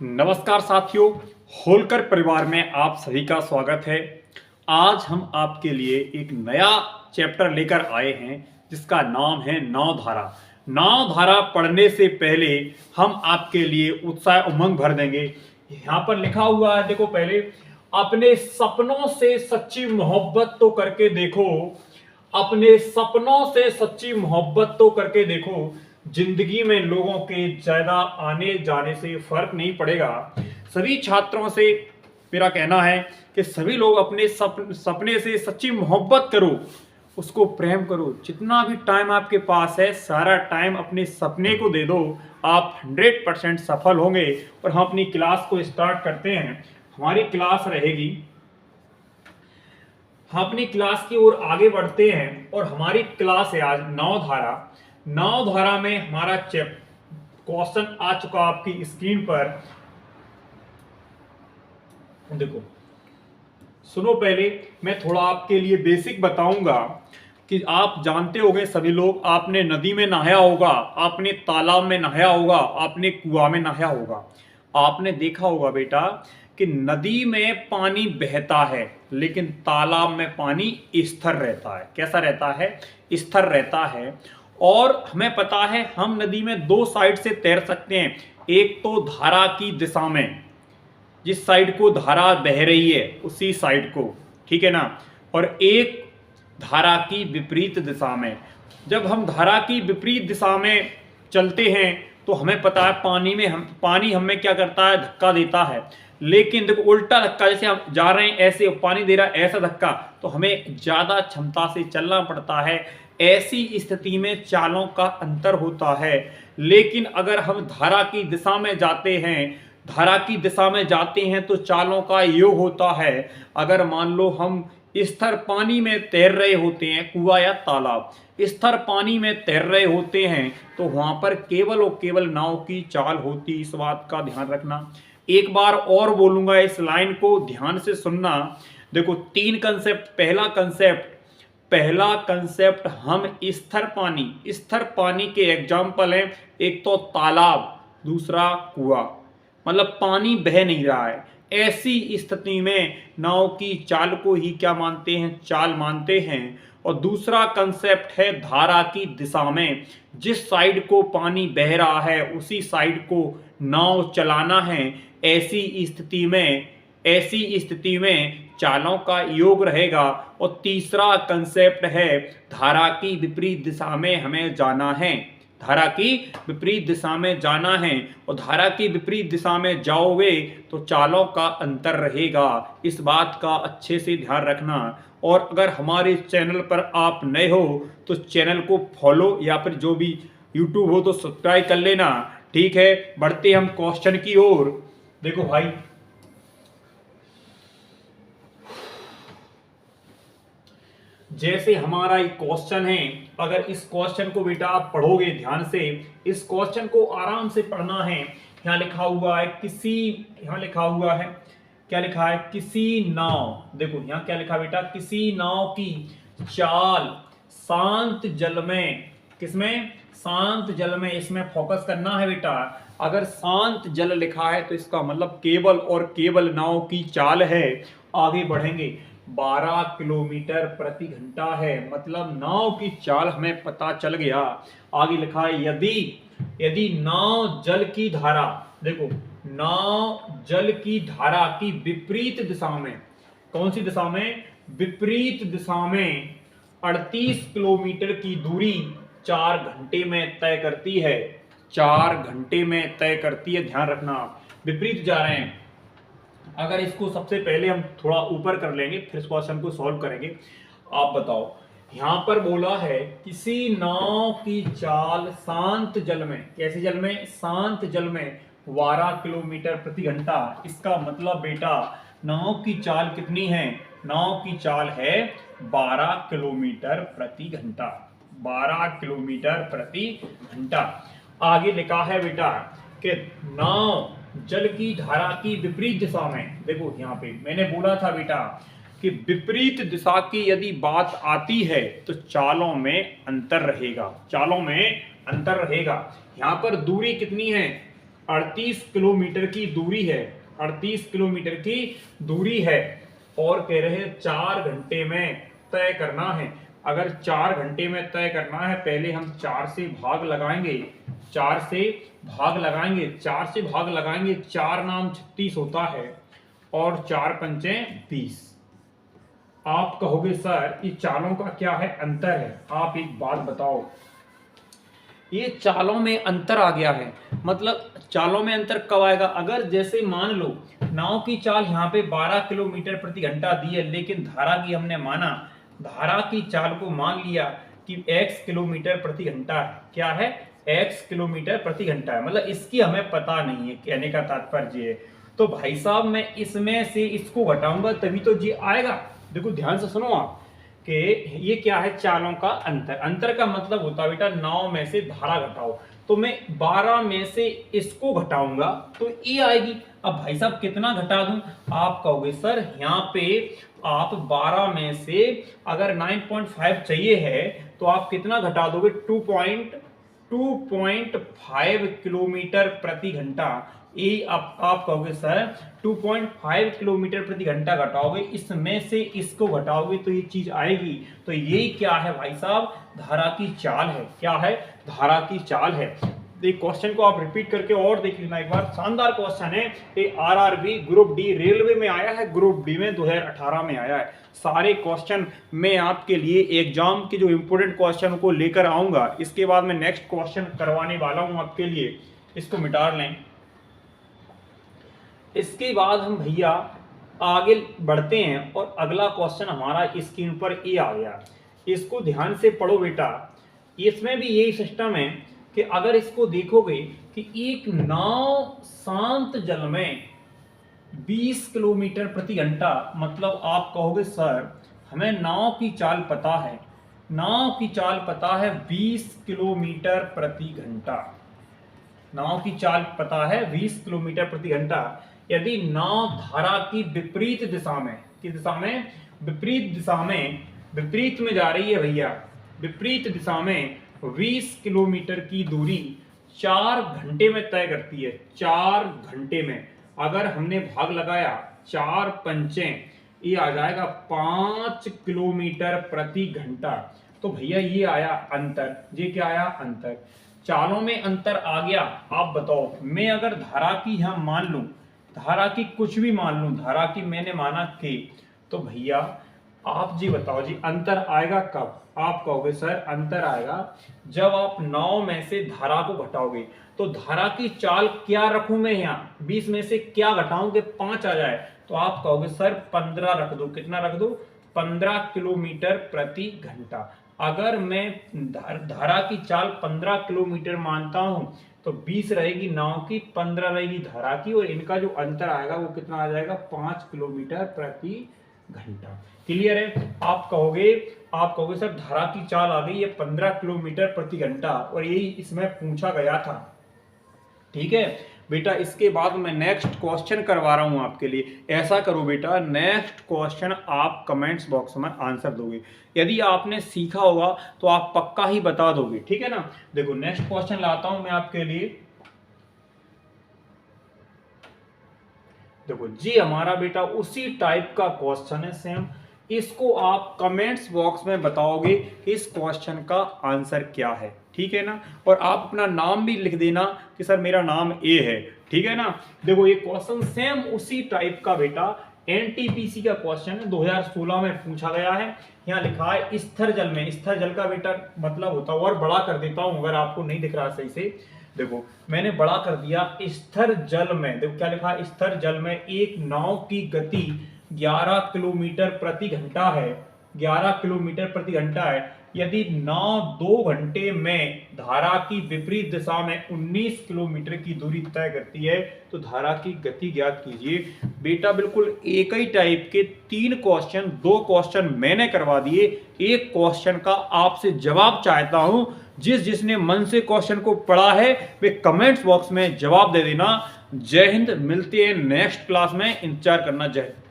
नमस्कार साथियों, होलकर परिवार में आप सभी का स्वागत है। आज हम आपके लिए एक नया चैप्टर लेकर आए हैं जिसका नाम है नावधारा। नावधारा पढ़ने से पहले हम आपके लिए उत्साह उमंग भर देंगे। यहाँ पर लिखा हुआ है, देखो पहले, अपने सपनों से सच्ची मोहब्बत तो करके देखो, अपने सपनों से सच्ची मोहब्बत तो करके देखो, जिंदगी में लोगों के ज्यादा आने जाने से फर्क नहीं पड़ेगा। सभी छात्रों से मेरा कहना है कि सभी लोग अपने सपने से सच्ची मोहब्बत करो, उसको प्रेम करो। जितना भी टाइम आपके पास है सारा टाइम अपने सपने को दे दो, आप 100% सफल होंगे। और हम अपनी क्लास को स्टार्ट करते हैं। हमारी क्लास रहेगी, हम अपनी क्लास की ओर आगे बढ़ते हैं और हमारी क्लास है आज नावधारा। नावधारा में हमारा क्वेश्चन आ चुका आपकी स्क्रीन पर। देखो, सुनो, पहले मैं थोड़ा आपके लिए बेसिक बताऊंगा कि आप जानते होंगे सभी लोग, आपने नदी में नहाया होगा, आपने तालाब में नहाया होगा, आपने कुआं में नहाया होगा। आपने देखा होगा बेटा कि नदी में पानी बहता है लेकिन तालाब में पानी स्थिर रहता है। कैसा रहता है? स्थिर रहता है। और हमें पता है हम नदी में दो साइड से तैर सकते हैं। एक तो धारा की दिशा में, जिस साइड को धारा बह रही है उसी साइड को, ठीक है ना, और एक धारा की विपरीत दिशा में। जब हम धारा की विपरीत दिशा में चलते हैं तो हमें पता है पानी हमें क्या करता है? धक्का देता है। लेकिन देखो उल्टा धक्का, जैसे हम जा रहे हैं ऐसे पानी दे रहा है ऐसा धक्का, तो हमें ज्यादा क्षमता से चलना पड़ता है। ऐसी स्थिति में चालों का अंतर होता है। लेकिन अगर हम धारा की दिशा में जाते हैं तो चालों का योग होता है। अगर मान लो हम स्थिर पानी में तैर रहे होते हैं, कुआं या तालाब, स्थिर पानी में तैर रहे होते हैं, तो वहां पर केवल और केवल नाव की चाल होती। इस बात का ध्यान रखना। एक बार और बोलूंगा, इस लाइन को ध्यान से सुनना। देखो, तीन कंसेप्ट। पहला कंसेप्ट हम स्थिर पानी के एग्जाम्पल हैं। एक तो तालाब, दूसरा कुआं, मतलब पानी बह नहीं रहा है। ऐसी स्थिति में नाव की चाल को ही क्या मानते हैं? चाल मानते हैं। और दूसरा कंसेप्ट है धारा की दिशा में। जिस साइड को पानी बह रहा है उसी साइड को नाव चलाना है। ऐसी स्थिति में चालों का योग रहेगा। और तीसरा कंसेप्ट है धारा की विपरीत दिशा में हमें जाना है। धारा की विपरीत दिशा में जाना है। और धारा की विपरीत दिशा में जाओगे तो चालों का अंतर रहेगा। इस बात का अच्छे से ध्यान रखना। और अगर हमारे चैनल पर आप नए हो तो चैनल को फॉलो या फिर जो भी यूट्यूब हो तो सब्सक्राइब कर लेना, ठीक है। बढ़ते हम क्वेश्चन की ओर। देखो भाई, जैसे हमारा एक क्वेश्चन है, अगर इस क्वेश्चन को बेटा आप पढ़ोगे ध्यान से, इस क्वेश्चन को आराम से पढ़ना है। यहाँ लिखा हुआ है क्या लिखा है? किसी नाव, देखो यहाँ क्या लिखा बेटा, किसी नाव की चाल शांत जल में, किसमें? शांत जल में। इसमें फोकस करना है बेटा। अगर शांत जल लिखा है तो इसका मतलब केवल और केवल नाव की चाल है। आगे बढ़ेंगे, 12 किलोमीटर प्रति घंटा है, मतलब नाव की चाल हमें पता चल गया। आगे लिखा है यदि नाव जल की धारा, देखो नाव जल की धारा की विपरीत दिशा में, कौन सी दिशा में? विपरीत दिशा में 38 किलोमीटर की दूरी 4 घंटे में तय करती है। 4 घंटे में तय करती है, ध्यान रखना। विपरीत जा रहे हैं। अगर इसको सबसे पहले हम थोड़ा ऊपर कर लेंगे फिर इस क्वेश्चन को सॉल्व करेंगे। आप बताओ, यहां पर बोला है किसी नाव की चाल शांत जल में, कैसे जल में? शांत जल में 12 किलोमीटर प्रति घंटा। इसका मतलब बेटा नाव की चाल कितनी है? नाव की चाल है 12 किलोमीटर प्रति घंटा। 12 किलोमीटर प्रति घंटा। आगे लिखा है बेटा कि नाव जल की धारा की विपरीत दिशा में, देखो यहाँ पे मैंने बोला था बेटा कि विपरीत दिशा की यदि बात आती है तो चालों में अंतर रहेगा। यहाँ पर दूरी कितनी है? 38 किलोमीटर की दूरी है, 38 किलोमीटर की दूरी है और कह रहे हैं 4 घंटे में तय करना है। अगर 4 घंटे में तय करना है, पहले हम 4 से भाग लगाएंगे, 4 से भाग लगाएंगे, 4 से भाग लगाएंगे, 4 नाम 36 होता है और 4 पंचे 20। आप कहोगे सर ये चालों का क्या है, अंतर है। आप एक बात बताओ, ये चालों में अंतर आ गया है, मतलब चालों में अंतर कब आएगा? अगर जैसे मान लो नाव की चाल यहाँ पे 12 किलोमीटर प्रति घंटा दी है, लेकिन धारा की हमने माना, धारा की चाल को मान लिया कि x किलोमीटर प्रति घंटा है। क्या है? x किलोमीटर प्रति घंटा है, मतलब इसकी हमें पता नहीं है, कहने का तात्पर्य है। तो भाई साहब मैं इसमें से इसको घटाऊंगा तभी तो जी आएगा। देखो ध्यान से सुनो आप कि ये क्या है, चालों का अंतर। अंतर का मतलब होता है बेटा नाव में से धारा घटाओ, तो मैं 12 में से इसको घटाऊंगा तो ये आएगी। अब भाई साहब कितना घटा दूं? आप कहोगे सर यहाँ पे आप 12 में से अगर 9.5 चाहिए है तो आप कितना घटा दोगे? 2.5 किलोमीटर प्रति घंटा। ये आप कहोगे सर 2.5 किलोमीटर प्रति घंटा घटाओगे, इसमें से इसको घटाओगे तो ये चीज आएगी। तो ये क्या है भाई साहब? धारा की चाल है। क्या है? धारा की चाल है। एक क्वेश्चन को आप रिपीट करके और देख लेना एक बार, शानदार क्वेश्चन है। ये आरआरबी ग्रुप डी रेलवे में आया है, ग्रुप डी में 2018 में आया है। सारे क्वेश्चन मैं आपके लिए एग्जाम के जो इंपोर्टेंट क्वेश्चन को लेकर आऊंगा। इसके बाद मैं नेक्स्ट क्वेश्चन करवाने वाला हूं आपके लिए, इसको मिटा लें। इसके बाद हम भैया आगे बढ़ते हैं और अगला क्वेश्चन हमारा स्क्रीन पर ये आ गया। इसको ध्यान से पढ़ो बेटा। इसमें भी यही सिस्टम है कि अगर इसको देखोगे कि एक नाव शांत जल में 20 किलोमीटर प्रति घंटा, मतलब आप कहोगे सर हमें नाव की चाल पता है, नाव की चाल पता है 20 किलोमीटर प्रति घंटा, नाव की चाल पता है 20 किलोमीटर प्रति घंटा। यदि नाव धारा की विपरीत दिशा में, किस दिशा में? विपरीत दिशा में, विपरीत में जा रही है भैया, विपरीत दिशा में 20 किलोमीटर की दूरी 4 घंटे में तय करती है। 4 घंटे में अगर हमने भाग लगाया, 4 पंचे ये आ जाएगा 5 किलोमीटर प्रति घंटा। तो भैया ये आया अंतर। ये क्या आया? अंतर। चालों में अंतर आ गया। आप बताओ, मैं अगर धारा की यहां मान लूं, धारा की कुछ भी मान लूं, धारा की मैंने माना के, तो भैया आप जी बताओ जी अंतर आएगा कब? आप कहोगे सर अंतर आएगा जब आप 9 में से धारा को घटाओगे। तो धारा की चाल क्या रखूं मैं यहाँ? 20 में से क्या घटाऊं कि 5 आ जाए? तो आप कहोगे सर 15 रख दो। कितना रख दो? 15 किलोमीटर प्रति घंटा। अगर मैं धारा की चाल 15 किलोमीटर मानता हूं तो 20 रहेगी नाव की, 15 रहेगी धारा की, और इनका जो अंतर आएगा वो कितना आ जाएगा? 5 किलोमीटर प्रति घंटा। क्लियर है? आप कहोगे सर धारा की चाल आ गई है 15 किलोमीटर प्रति घंटा और यही इसमें पूछा गया था। ठीक है बेटा, इसके बाद मैं नेक्स्ट क्वेश्चन करवा रहा हूं आपके लिए। ऐसा करो बेटा, नेक्स्ट क्वेश्चन आप कमेंट्स बॉक्स में आंसर दोगे। यदि आपने सीखा होगा तो आप पक्का ही बता दोगे। ठीक है ना? देखो नेक्स्ट क्वेश्चन लाता हूं मैं आपके लिए। देखो जी हमारा बेटा उसी टाइप का क्वेश्चन है सेम। इसको आप कमेंट्स बॉक्स में बताओगे कि इस क्वेश्चन का आंसर क्या है। ठीक है ना? और आप अपना नाम भी लिख देना कि सर मेरा नाम ए है। ठीक है ना? देखो ये क्वेश्चन सेम उसी टाइप का बेटा एनटीपीसी का क्वेश्चन है, 2016 में पूछा गया है। यहाँ लिखा है स्थिर जल में। स्थिर जल का बेटा मतलब होता है, और बड़ा कर देता हूं अगर आपको नहीं दिख रहा सही से। देखो मैंने बड़ा कर दिया। स्थिर जल में देखो क्या लिखा है? स्थिर जल में एक नाव की गति 11 किलोमीटर प्रति घंटा है, 11 किलोमीटर प्रति घंटा है। यदि नाव 2 घंटे में धारा की विपरीत दिशा में 19 किलोमीटर की दूरी तय करती है तो धारा की गति ज्ञात कीजिए। बेटा बिल्कुल एक ही टाइप के 3 क्वेश्चन, 2 क्वेश्चन मैंने करवा दिए। एक क्वेश्चन का आपसे जवाब चाहता हूं। जिसने मन से क्वेश्चन को पढ़ा है वे कमेंट्स बॉक्स में जवाब दे देना। जय हिंद, मिलते हैं नेक्स्ट क्लास में, इंतजार करना। जय हिंद।